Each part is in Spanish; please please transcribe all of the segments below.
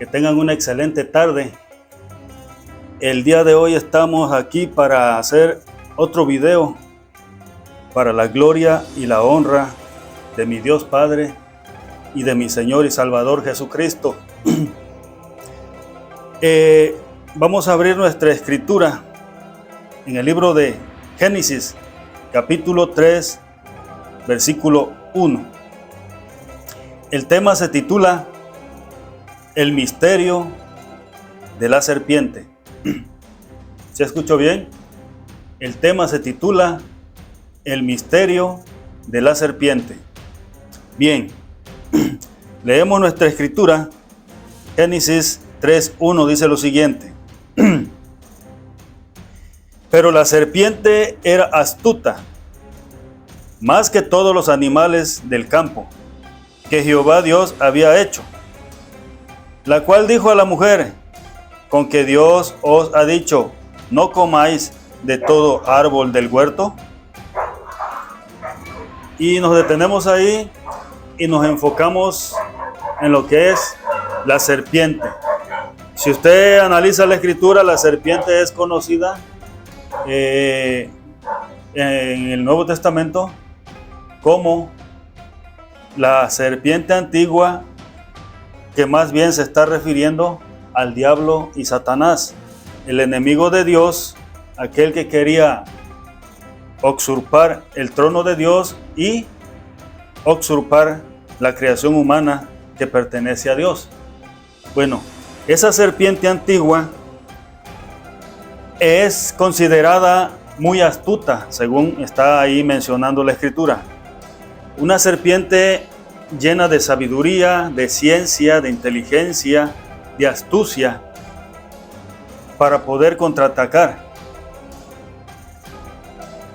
Que tengan una excelente tarde. El día de hoy estamos aquí para hacer otro video para la gloria y la honra de mi Dios Padre y de mi Señor y Salvador Jesucristo. Vamos a abrir nuestra escritura en el libro de Génesis, capítulo 3, versículo 1. El tema se titula El misterio de la serpiente. ¿Se escuchó bien? El tema se titula El misterio de la serpiente. Bien, leemos nuestra escritura. Génesis 3:1 dice lo siguiente. Pero la serpiente era astuta, más que todos los animales del campo que Jehová Dios había hecho, la cual dijo a la mujer: ¿con que Dios os ha dicho, no comáis de todo árbol del huerto? Y nos detenemos ahí y nos enfocamos en lo que es la serpiente. Si usted analiza la escritura, la serpiente es conocida en el Nuevo Testamento como la serpiente antigua, que más bien se está refiriendo al diablo y Satanás, el enemigo de Dios, aquel que quería usurpar el trono de Dios y usurpar la creación humana que pertenece a Dios. Bueno, esa serpiente antigua es considerada muy astuta, según está ahí mencionando la escritura. Una serpiente llena de sabiduría, de ciencia, de inteligencia, de astucia, para poder contraatacar.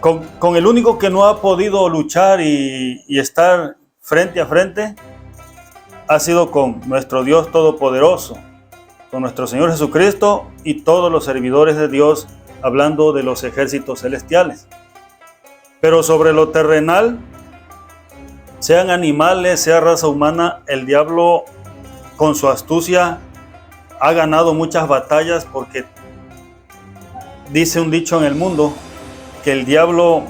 Con el único que no ha podido luchar y estar frente a frente ha sido con nuestro Dios Todopoderoso, con nuestro Señor Jesucristo y todos los servidores de Dios, hablando de los ejércitos celestiales. Pero sobre lo terrenal, sean animales, sea raza humana, el diablo con su astucia ha ganado muchas batallas, porque dice un dicho en el mundo que el diablo,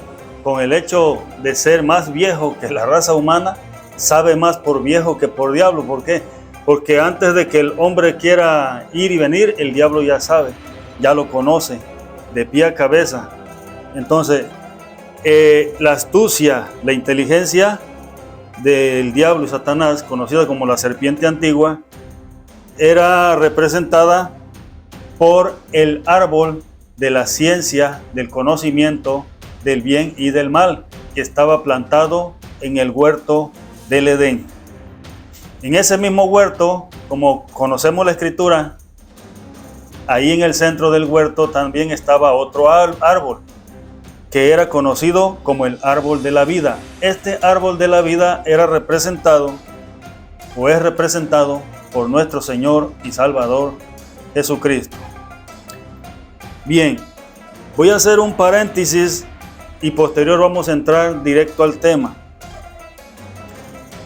con el hecho de ser más viejo que la raza humana, sabe más por viejo que por diablo. ¿Por qué? Porque antes de que el hombre quiera ir y venir, el diablo ya sabe, ya lo conoce de pie a cabeza. Entonces, la astucia, la inteligencia del diablo y Satanás, conocida como la serpiente antigua, era representada por el árbol de la ciencia, del conocimiento del bien y del mal, que estaba plantado en el huerto del Edén. En ese mismo huerto, como conocemos la escritura, ahí en el centro del huerto también estaba otro árbol, que era conocido como el árbol de la vida. Este árbol de la vida era representado, o es representado, por nuestro Señor y Salvador Jesucristo. Bien, voy a hacer un paréntesis y posterior vamos a entrar directo al tema.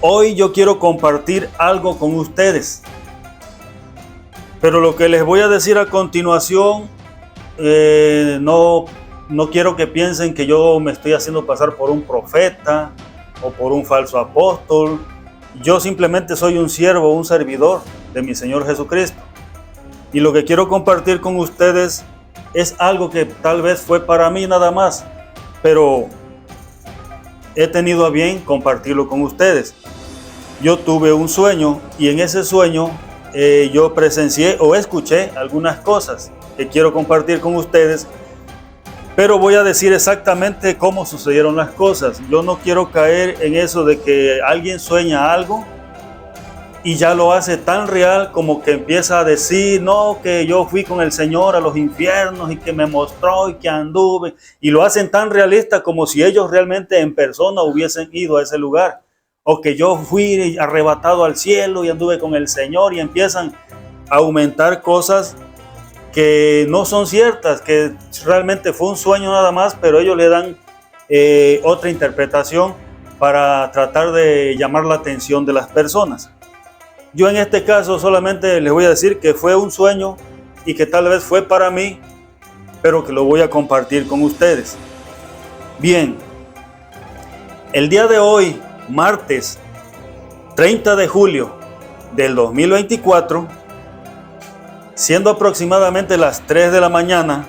Hoy yo quiero compartir algo con ustedes, pero lo que les voy a decir a continuación, no quiero que piensen que yo me estoy haciendo pasar por un profeta o por un falso apóstol. Yo simplemente soy un siervo, un servidor de mi Señor Jesucristo. Y lo que quiero compartir con ustedes es algo que tal vez fue para mí nada más, pero he tenido a bien compartirlo con ustedes. Yo tuve un sueño y en ese sueño yo presencié o escuché algunas cosas que quiero compartir con ustedes, pero voy a decir exactamente cómo sucedieron las cosas. Yo no quiero caer en eso de que alguien sueña algo y ya lo hace tan real como que empieza a decir, no, que yo fui con el Señor a los infiernos y que me mostró y que anduve, y lo hacen tan realista como si ellos realmente en persona hubiesen ido a ese lugar, o que yo fui arrebatado al cielo y anduve con el Señor, y empiezan a aumentar cosas que no son ciertas, que realmente fue un sueño nada más, pero ellos le dan otra interpretación para tratar de llamar la atención de las personas. Yo en este caso solamente les voy a decir que fue un sueño y que tal vez fue para mí, pero que lo voy a compartir con ustedes. Bien, el día de hoy, martes 30 de julio del 2024, siendo aproximadamente las 3 de la mañana,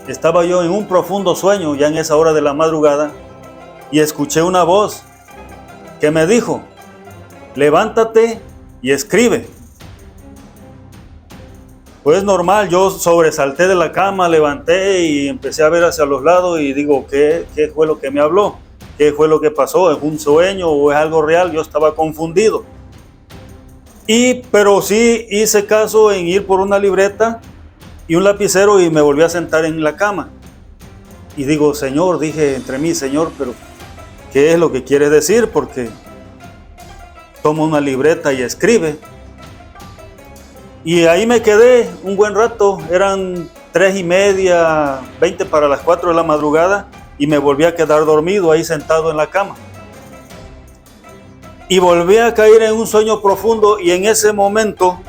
estaba yo en un profundo sueño ya en esa hora de la madrugada y escuché una voz que me dijo: levántate y escribe. Pues normal, yo sobresalté de la cama, levanté y empecé a ver hacia los lados y digo, ¿qué fue lo que me habló? ¿Qué fue lo que pasó? ¿Es un sueño o es algo real? Yo estaba confundido. Pero sí hice caso en ir por una libreta y un lapicero y me volví a sentar en la cama. Y digo, Señor, dije entre mí, Señor, pero ¿qué es lo que quieres decir? Porque toma una libreta y escribe. Y ahí me quedé un buen rato, eran 3:30, 20 para las 4 de la madrugada, y me volví a quedar dormido ahí sentado en la cama. Y volví a caer en un sueño profundo y en ese momento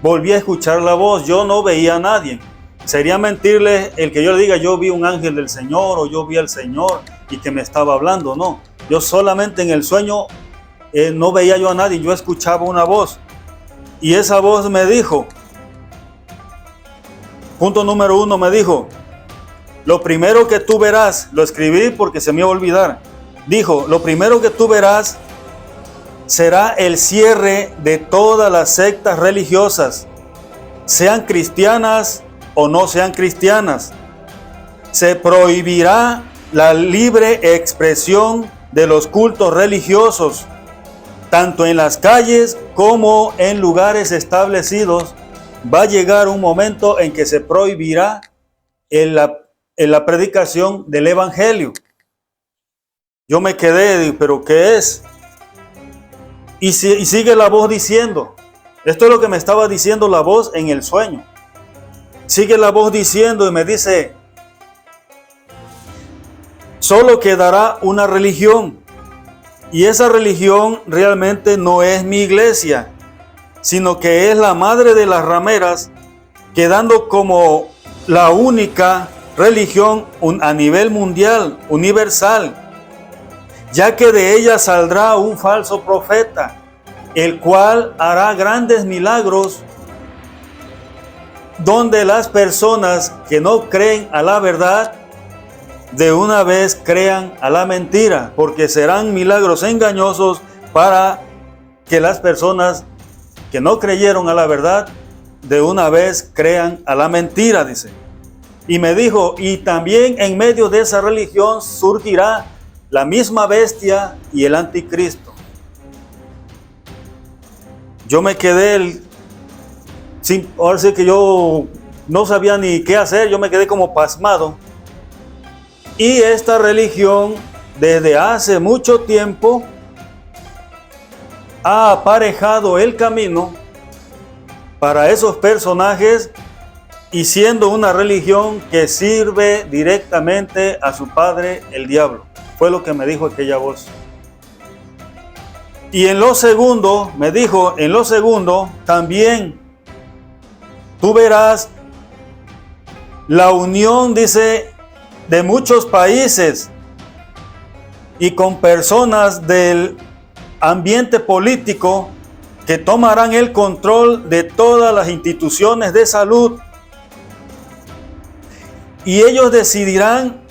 volví a escuchar la voz. Yo no veía a nadie. Sería mentirles el que yo le diga yo vi un ángel del Señor o yo vi al Señor y que me estaba hablando. No, yo solamente en el sueño no veía yo a nadie, yo escuchaba una voz. Y esa voz me dijo, punto número 1, me dijo, lo primero que tú verás, lo escribí porque se me iba a olvidar, dijo, lo primero que tú verás será el cierre de todas las sectas religiosas, sean cristianas o no sean cristianas. Se prohibirá la libre expresión de los cultos religiosos, tanto en las calles como en lugares establecidos. Va a llegar un momento en que se prohibirá en la predicación del Evangelio. Yo me quedé, ¿pero qué es? Y sigue la voz diciendo, esto es lo que me estaba diciendo la voz en el sueño. Sigue la voz diciendo y me dice, solo quedará una religión. Y esa religión realmente no es mi iglesia, sino que es la madre de las rameras, quedando como la única religión a nivel mundial, universal, ya que de ella saldrá un falso profeta, el cual hará grandes milagros, donde las personas que no creen a la verdad, de una vez crean a la mentira, porque serán milagros engañosos para que las personas que no creyeron a la verdad, de una vez crean a la mentira, dice. Y me dijo, y también en medio de esa religión surgirá la misma bestia y el anticristo. Yo me quedé, ahora sí que yo no sabía ni qué hacer, yo me quedé como pasmado. Y esta religión desde hace mucho tiempo ha aparejado el camino para esos personajes y siendo una religión que sirve directamente a su padre, el diablo. Fue lo que me dijo aquella voz. Y en lo segundo, me dijo, en lo segundo también tú verás la unión, dice, de muchos países y con personas del ambiente político que tomarán el control de todas las instituciones de salud, y ellos decidirán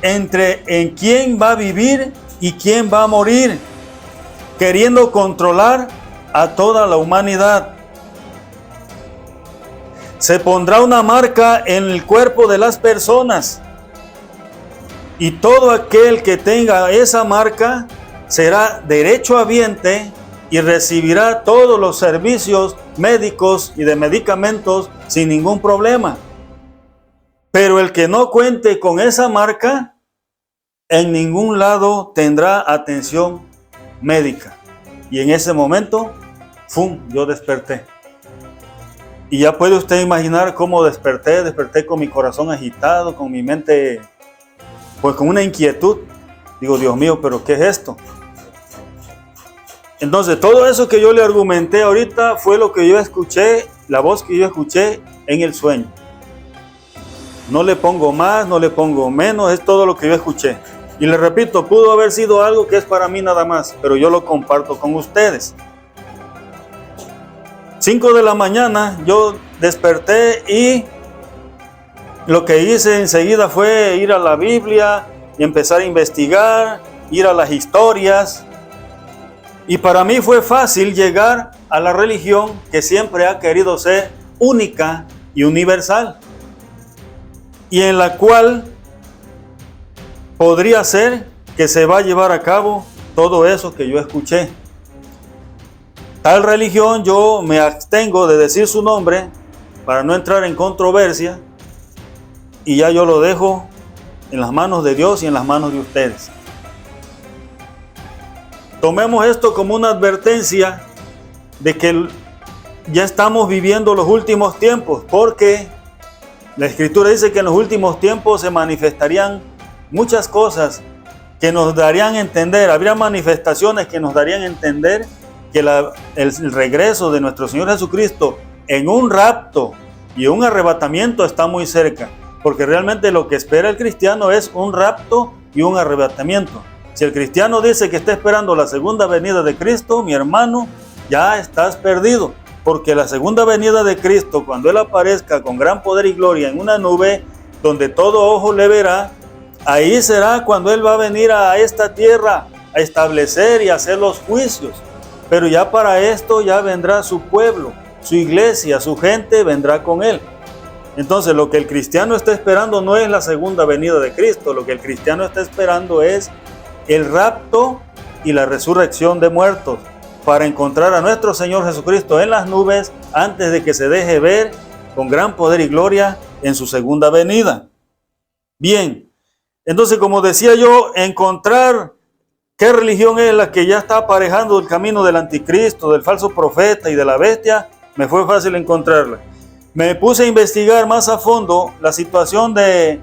en quién va a vivir y quién va a morir, queriendo controlar a toda la humanidad. Se pondrá una marca en el cuerpo de las personas, y todo aquel que tenga esa marca será derechohabiente y recibirá todos los servicios médicos y de medicamentos sin ningún problema. Pero el que no cuente con esa marca, en ningún lado tendrá atención médica. Y en ese momento, ¡fum!, yo desperté. Y ya puede usted imaginar cómo desperté con mi corazón agitado, con mi mente pues con una inquietud. Digo, Dios mío, ¿pero qué es esto? Entonces, todo eso que yo le argumenté ahorita fue lo que yo escuché, la voz que yo escuché en el sueño. No le pongo más, no le pongo menos, es todo lo que yo escuché. Y le repito, pudo haber sido algo que es para mí nada más, pero yo lo comparto con ustedes. 5 de la mañana yo desperté y lo que hice enseguida fue ir a la Biblia y empezar a investigar, ir a las historias. Y para mí fue fácil llegar a la religión que siempre ha querido ser única y universal, y en la cual podría ser que se va a llevar a cabo todo eso que yo escuché. Tal religión yo me abstengo de decir su nombre para no entrar en controversia, y ya yo lo dejo en las manos de Dios y en las manos de ustedes. Tomemos esto como una advertencia de que ya estamos viviendo los últimos tiempos, porque la Escritura dice que en los últimos tiempos se manifestarían muchas cosas que nos darían a entender, habría manifestaciones que nos darían a entender que el regreso de nuestro Señor Jesucristo en un rapto y un arrebatamiento está muy cerca, porque realmente lo que espera el cristiano es un rapto y un arrebatamiento. Si el cristiano dice que está esperando la segunda venida de Cristo, mi hermano, ya estás perdido, porque la segunda venida de Cristo, cuando Él aparezca con gran poder y gloria en una nube donde todo ojo le verá, ahí será cuando Él va a venir a esta tierra a establecer y hacer los juicios. Pero ya para esto ya vendrá su pueblo, su iglesia, su gente vendrá con Él. Entonces lo que el cristiano está esperando no es la segunda venida de Cristo, lo que el cristiano está esperando es el rapto y la resurrección de muertos, para encontrar a nuestro Señor Jesucristo en las nubes antes de que se deje ver con gran poder y gloria en su segunda venida. Bien, entonces como decía yo, encontrar qué religión es la que ya está aparejando el camino del anticristo, del falso profeta y de la bestia, me fue fácil encontrarla. Me puse a investigar más a fondo la situación de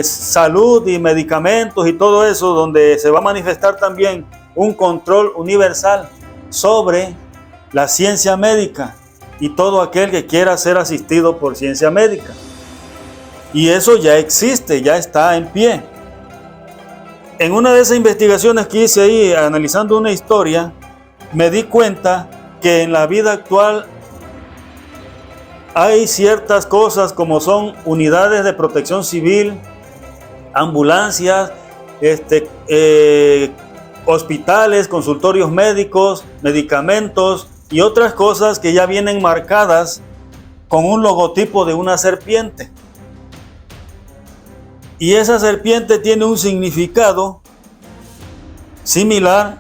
salud y medicamentos y todo eso, donde se va a manifestar también un control universal sobre la ciencia médica y todo aquel que quiera ser asistido por ciencia médica. Y eso ya existe, ya está en pie. En una de esas investigaciones que hice ahí, analizando una historia, me di cuenta que en la vida actual hay ciertas cosas como son unidades de protección civil, ambulancias, hospitales, consultorios médicos, medicamentos y otras cosas que ya vienen marcadas con un logotipo de una serpiente. Y esa serpiente tiene un significado similar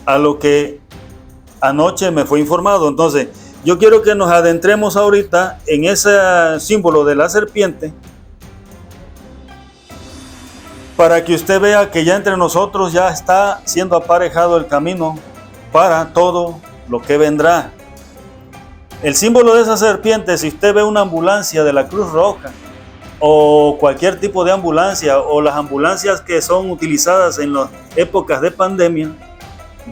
a lo que anoche me fue informado. Entonces, yo quiero que nos adentremos ahorita en ese símbolo de la serpiente, para que usted vea que ya entre nosotros ya está siendo aparejado el camino para todo lo que vendrá. El símbolo de esa serpiente, si usted ve una ambulancia de la Cruz Roja o cualquier tipo de ambulancia, o las ambulancias que son utilizadas en las épocas de pandemia,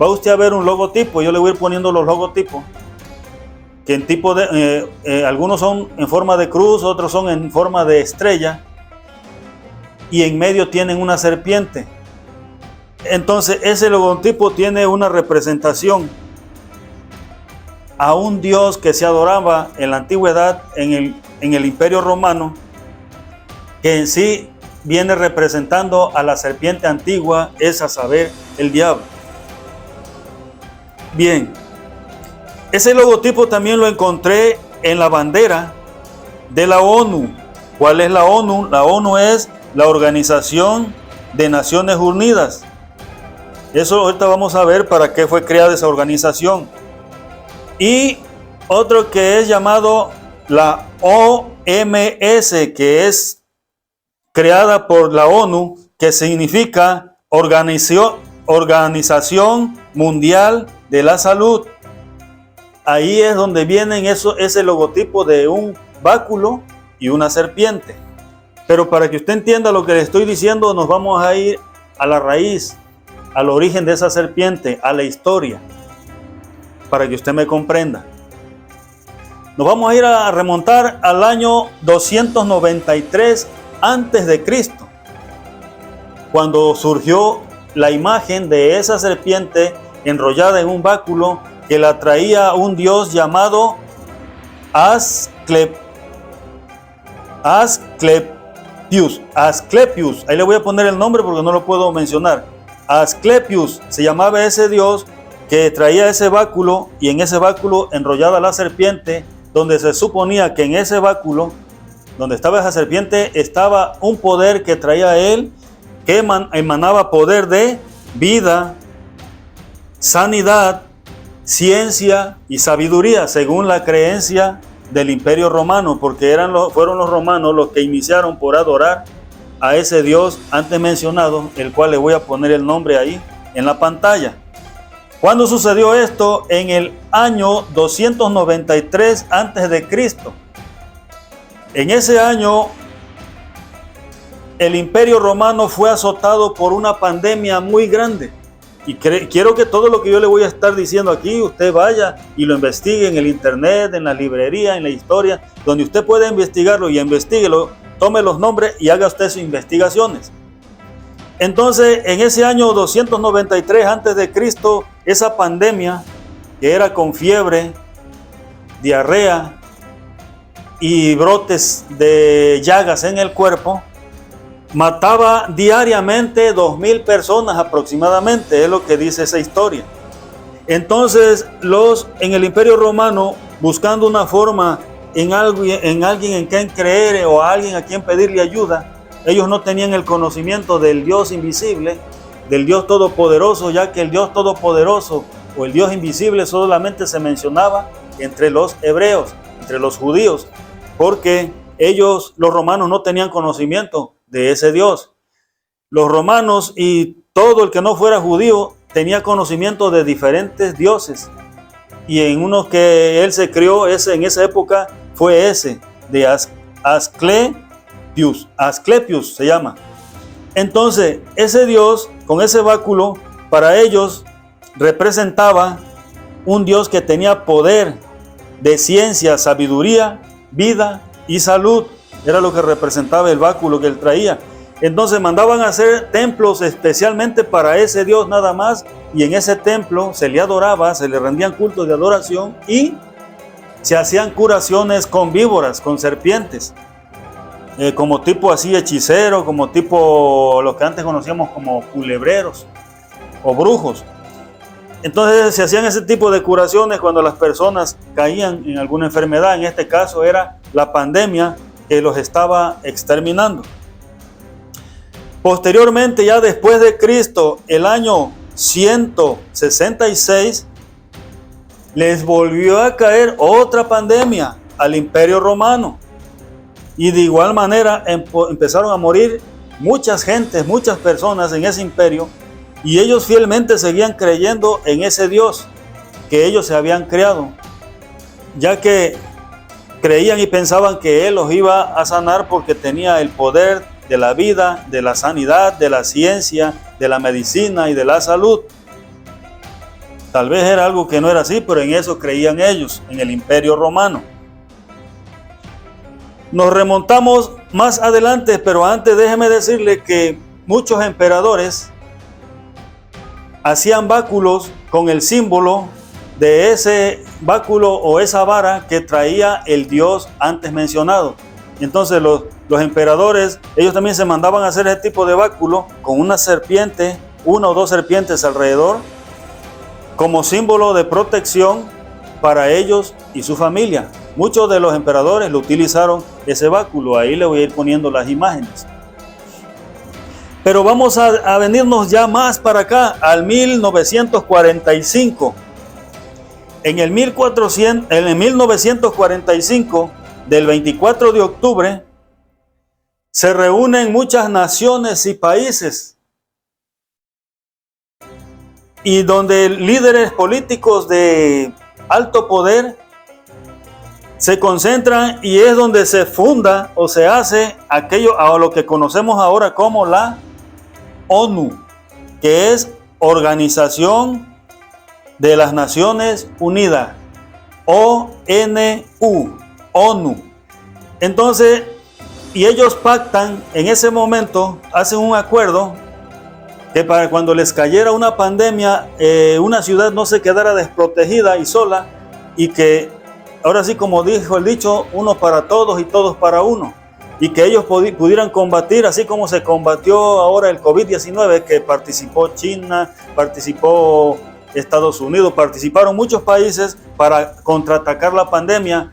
va usted a ver un logotipo. Yo le voy a ir poniendo los logotipos, que en tipo de algunos son en forma de cruz, otros son en forma de estrella, y en medio tienen una serpiente. Entonces ese logotipo tiene una representación a un dios que se adoraba en la antigüedad en el Imperio Romano, que en sí viene representando a la serpiente antigua, es a saber, el diablo. Bien, ese logotipo también lo encontré en la bandera de la ONU. ¿Cuál es la ONU? La ONU es la Organización de Naciones Unidas. Eso ahorita vamos a ver para qué fue creada esa organización. Y otro que es llamado la OMS, que es creada por la ONU, que significa Organización Mundial de la Salud. Ahí es donde vienen ese logotipo de un báculo y una serpiente. Pero para que usted entienda lo que le estoy diciendo, nos vamos a ir a la raíz. al origen de esa serpiente, a la historia, para que usted me comprenda. Nos vamos a ir a remontar al año 293 antes de Cristo, cuando surgió la imagen de esa serpiente enrollada en un báculo que la traía un dios llamado Asclepius. Ahí le voy a poner el nombre porque no lo puedo mencionar. Asclepius se llamaba ese dios que traía ese báculo, y en ese báculo enrollada la serpiente, donde se suponía que en ese báculo, donde estaba esa serpiente, estaba un poder que traía él, que emanaba poder de vida, sanidad, ciencia y sabiduría, según la creencia del Imperio Romano, porque fueron los romanos los que iniciaron por adorar a ese Dios antes mencionado, el cual le voy a poner el nombre ahí en la pantalla. ¿Cuándo sucedió esto? En el año 293 antes de Cristo. En ese año, el Imperio Romano fue azotado por una pandemia muy grande. Y quiero que todo lo que yo le voy a estar diciendo aquí, usted vaya y lo investigue en el internet, en la librería, en la historia, donde usted pueda investigarlo, y investiguelo, tome los nombres y haga usted sus investigaciones. Entonces, en ese año 293 antes de Cristo, esa pandemia, que era con fiebre, diarrea y brotes de llagas en el cuerpo, mataba diariamente 2,000 personas aproximadamente, es lo que dice esa historia. Entonces, en el Imperio Romano, buscando una forma en alguien en quien creer o a alguien a quien pedirle ayuda, ellos no tenían el conocimiento del Dios invisible, del Dios todopoderoso, ya que el Dios todopoderoso o el Dios invisible solamente se mencionaba entre los hebreos, entre los judíos, porque ellos, los romanos, no tenían conocimiento de ese Dios. Los romanos y todo el que no fuera judío tenía conocimiento de diferentes dioses, y en uno que él se crió en esa época fue ese de Asclepius se llama. Entonces, ese Dios con ese báculo para ellos representaba un Dios que tenía poder de ciencia, sabiduría, vida y salud. Era lo que representaba el báculo que él traía. Entonces mandaban a hacer templos especialmente para ese Dios nada más, y en ese templo se le adoraba, se le rendían cultos de adoración, y se hacían curaciones con víboras, con serpientes, como tipo así hechicero, como tipo los que antes conocíamos como culebreros o brujos. Entonces se hacían ese tipo de curaciones cuando las personas caían en alguna enfermedad. En este caso era la pandemia que los estaba exterminando. Posteriormente, ya después de Cristo, el año 166, les volvió a caer otra pandemia al Imperio Romano. Y de igual manera empezaron a morir muchas personas en ese imperio, y ellos fielmente seguían creyendo en ese Dios que ellos se habían creado, ya que creían y pensaban que Él los iba a sanar porque tenía el poder de la vida, de la sanidad, de la ciencia, de la medicina y de la salud. Tal vez era algo que no era así, pero en eso creían ellos, en el Imperio Romano. Nos remontamos más adelante, pero antes déjeme decirle que muchos emperadores hacían báculos con el símbolo de ese báculo o esa vara que traía el Dios antes mencionado. Entonces los emperadores, ellos también se mandaban a hacer ese tipo de báculo con una serpiente, una o dos serpientes alrededor, como símbolo de protección para ellos y su familia. Muchos de los emperadores lo utilizaron ese báculo. Ahí le voy a ir poniendo las imágenes. Pero vamos a venirnos ya más para acá, al 1945. En el 1945, del 24 de octubre, se reúnen muchas naciones y países, y donde líderes políticos de alto poder se concentran, y es donde se funda o se hace aquello a lo que conocemos ahora como la ONU, que es Organización de las Naciones Unidas, ONU. Entonces, y ellos pactan en ese momento, hacen un acuerdo que para cuando les cayera una pandemia, una ciudad no se quedara desprotegida y sola, y que, ahora sí como dijo el dicho, uno para todos y todos para uno, y que ellos pudieran combatir, así como se combatió ahora el COVID-19, que participó China, participó Estados Unidos, participaron muchos países para contraatacar la pandemia.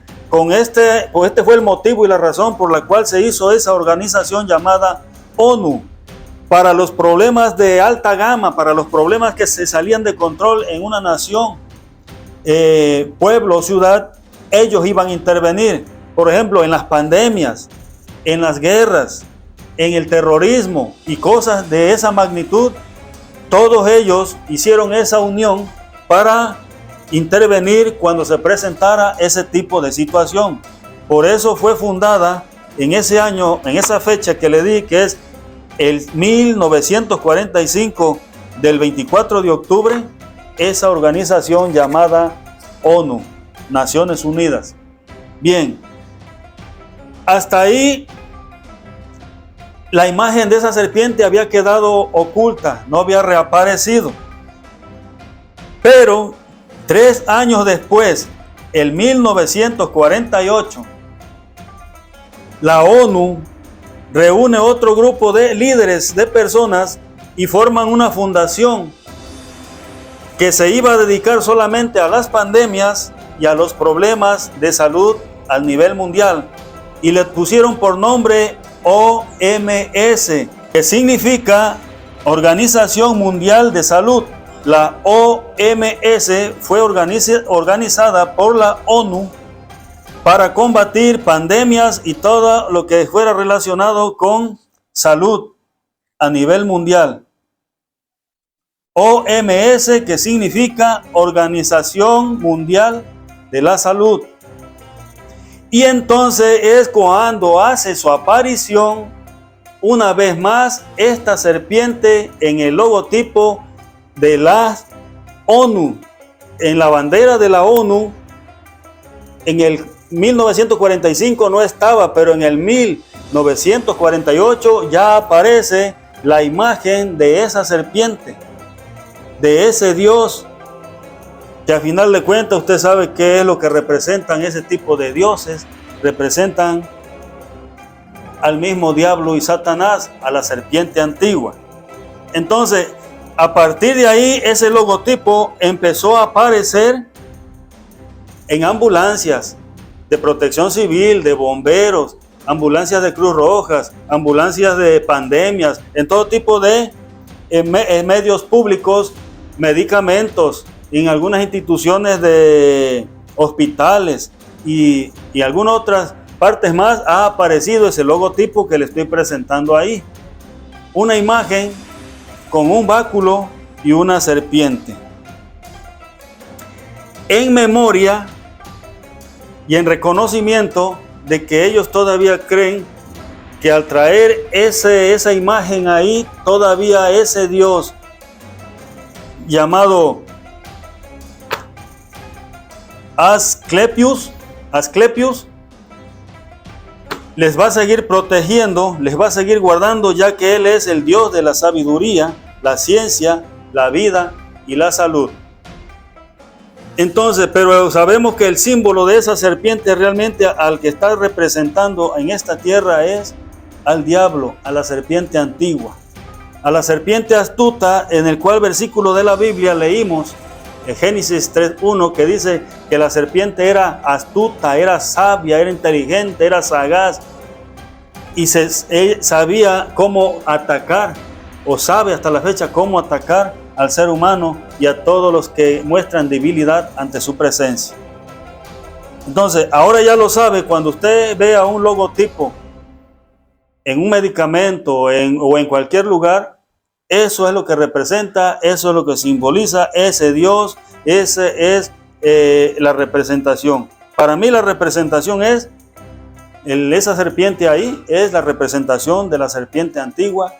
Este fue el motivo y la razón por la cual se hizo esa organización llamada ONU, para los problemas de alta gama, para los problemas que se salían de control en una nación, pueblo o ciudad. Ellos iban a intervenir, por ejemplo, en las pandemias, en las guerras, en el terrorismo y cosas de esa magnitud. Todos ellos hicieron esa unión para intervenir cuando se presentara ese tipo de situación. Por eso fue fundada en ese año, en esa fecha que le di, que es el 1945, del 24 de octubre, esa organización llamada ONU, Naciones Unidas. Bien, hasta ahí la imagen de esa serpiente había quedado oculta, no había reaparecido. Pero 3 años después, en 1948, la ONU reúne otro grupo de líderes, de personas, y forman una fundación que se iba a dedicar solamente a las pandemias y a los problemas de salud a nivel mundial. Y le pusieron por nombre OMS, que significa Organización Mundial de Salud. La OMS fue organizada por la ONU para combatir pandemias y todo lo que fuera relacionado con salud a nivel mundial. OMS, que significa Organización Mundial de la Salud. Y entonces es cuando hace su aparición una vez más esta serpiente en el logotipo de la ONU, en la bandera de la ONU. En el 1945 no estaba, pero en el 1948 ya aparece la imagen de esa serpiente, de ese Dios, que a final de cuentas usted sabe qué es lo que representan ese tipo de dioses. Representan al mismo diablo y Satanás, a la serpiente antigua. Entonces, a partir de ahí, ese logotipo empezó a aparecer en ambulancias de protección civil, de bomberos, ambulancias de Cruz Rojas, ambulancias de pandemias, en todo tipo de medios públicos, medicamentos, en algunas instituciones de hospitales y algunas otras partes más ha aparecido ese logotipo que le estoy presentando ahí. Una imagen con un báculo y una serpiente. En memoria y en reconocimiento de que ellos todavía creen que al traer esa imagen ahí, todavía ese Dios llamado Asclepius les va a seguir protegiendo, les va a seguir guardando, ya que Él es el Dios de la sabiduría, la ciencia, la vida y la salud. Entonces, pero sabemos que el símbolo de esa serpiente realmente al que está representando en esta tierra es al diablo, a la serpiente antigua, a la serpiente astuta, en el cual versículo de la Biblia leímos en Génesis 3:1, que dice que la serpiente era astuta, era sabia, era inteligente, era sagaz, y sabía cómo atacar, o sabe hasta la fecha cómo atacar al ser humano y a todos los que muestran debilidad ante su presencia. Entonces, ahora ya lo sabe. Cuando usted vea un logotipo en un medicamento o en cualquier lugar, eso es lo que representa, eso es lo que simboliza ese Dios, ese es la representación. Para mí la representación es esa serpiente ahí, es la representación de la serpiente antigua,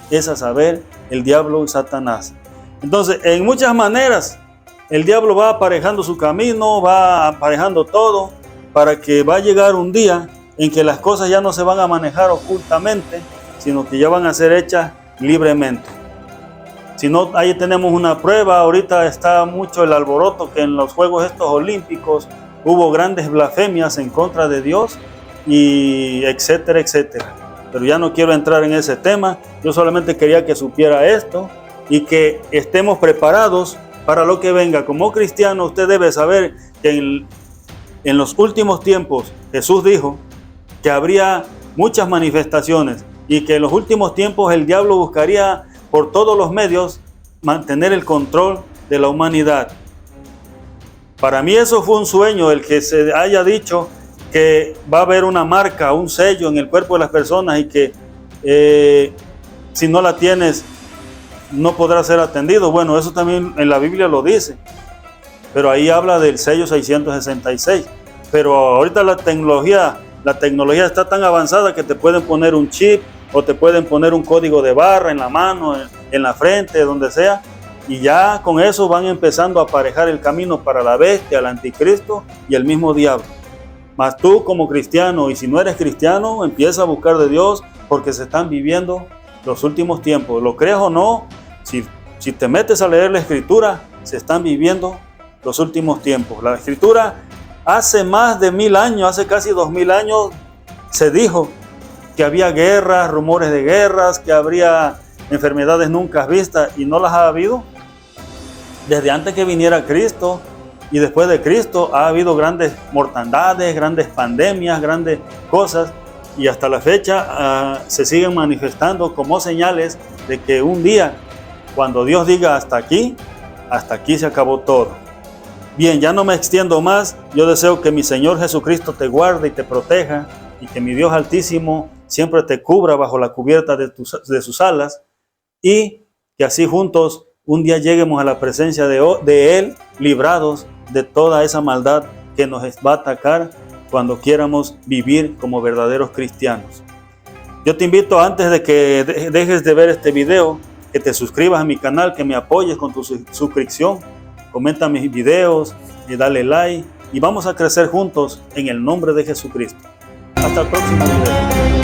es a saber, el diablo y Satanás. Entonces, en muchas maneras, el diablo va aparejando su camino, va aparejando todo, para que va a llegar un día en que las cosas ya no se van a manejar ocultamente, sino que ya van a ser hechas libremente. Si no, ahí tenemos una prueba. Ahorita está mucho el alboroto que en los Juegos estos Olímpicos hubo grandes blasfemias en contra de Dios y etcétera, etcétera. Pero ya no quiero entrar en ese tema. Yo solamente quería que supiera esto y que estemos preparados para lo que venga. Como cristiano, usted debe saber que en los últimos tiempos Jesús dijo que habría muchas manifestaciones y que en los últimos tiempos el diablo buscaría por todos los medios mantener el control de la humanidad. Para mí eso fue un sueño, el que se haya dicho que va a haber una marca, un sello en el cuerpo de las personas y que si no la tienes no podrá ser atendido. Bueno, eso también en la Biblia lo dice, pero ahí habla del sello 666. Pero ahorita la tecnología está tan avanzada que te pueden poner un chip o te pueden poner un código de barra en la mano, en la frente, donde sea, y ya con eso van empezando a aparejar el camino para la bestia, el anticristo y el mismo diablo. Mas tú como cristiano, y si no eres cristiano, empieza a buscar de Dios, porque se están viviendo los últimos tiempos. Lo creas o no, si te metes a leer la Escritura, se están viviendo los últimos tiempos. La Escritura hace más de 1000 años, hace casi 2000 años, se dijo que había guerras, rumores de guerras, que habría enfermedades nunca vistas, y no las ha habido. Desde antes que viniera Cristo y después de Cristo ha habido grandes mortandades, grandes pandemias, grandes cosas, y hasta la fecha se siguen manifestando como señales de que un día, cuando Dios diga hasta aquí se acabó todo. Bien, ya no me extiendo más. Yo deseo que mi Señor Jesucristo te guarde y te proteja, y que mi Dios Altísimo siempre te cubra bajo la cubierta de sus alas, y que así juntos un día lleguemos a la presencia de Él, librados de toda esa maldad que nos va a atacar cuando quieramos vivir como verdaderos cristianos. Yo te invito, antes de que dejes de ver este video, que te suscribas a mi canal, que me apoyes con tu suscripción, comenta mis videos y dale like, y vamos a crecer juntos en el nombre de Jesucristo. Hasta el próximo video.